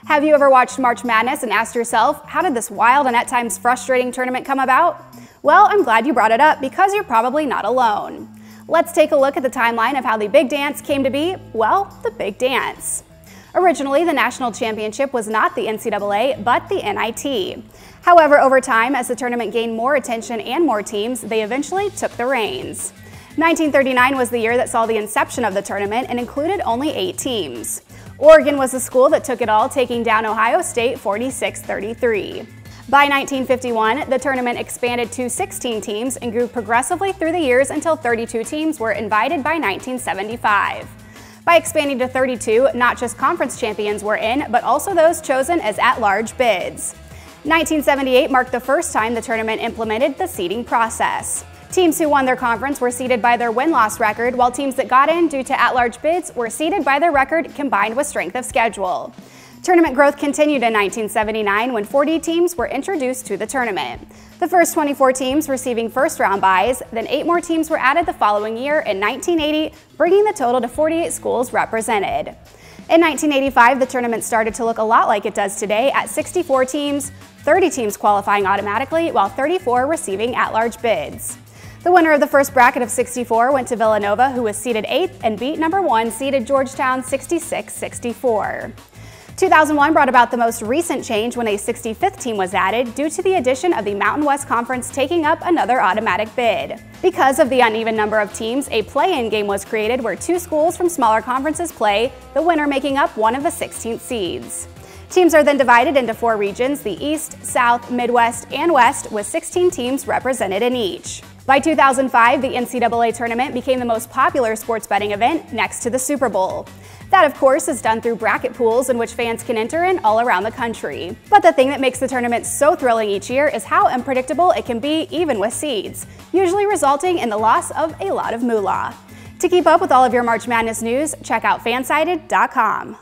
Have you ever watched March Madness and asked yourself, how did this wild and at times frustrating tournament come about? Well, I'm glad you brought it up because you're probably not alone. Let's take a look at the timeline of how the big dance came to be, well, the big dance. Originally, the national championship was not the NCAA, but the NIT. However, over time, as the tournament gained more attention and more teams, they eventually took the reins. 1939 was the year that saw the inception of the tournament and included only 8 teams. Oregon was the school that took it all, taking down Ohio State 46-33. By 1951, the tournament expanded to 16 teams and grew progressively through the years until 32 teams were invited by 1975. By expanding to 32, not just conference champions were in, but also those chosen as at-large bids. 1978 marked the first time the tournament implemented the seeding process. Teams who won their conference were seeded by their win-loss record, while teams that got in due to at-large bids were seeded by their record combined with strength of schedule. Tournament growth continued in 1979 when 40 teams were introduced to the tournament. The first 24 teams receiving first-round byes, then 8 more teams were added the following year in 1980, bringing the total to 48 schools represented. In 1985, the tournament started to look a lot like it does today at 64 teams, 30 teams qualifying automatically, while 34 receiving at-large bids. The winner of the first bracket of 64 went to Villanova, who was seeded 8th and beat number 1 seeded Georgetown 66-64. 2001 brought about the most recent change when a 65th team was added due to the addition of the Mountain West Conference taking up another automatic bid. Because of the uneven number of teams, a play-in game was created where 2 schools from smaller conferences play, the winner making up one of the 16th seeds. Teams are then divided into 4 regions, the East, South, Midwest, and West, with 16 teams represented in each. By 2005, the NCAA tournament became the most popular sports betting event next to the Super Bowl. That, of course, is done through bracket pools in which fans can enter in all around the country. But the thing that makes the tournament so thrilling each year is how unpredictable it can be even with seeds, usually resulting in the loss of a lot of moolah. To keep up with all of your March Madness news, check out fansided.com.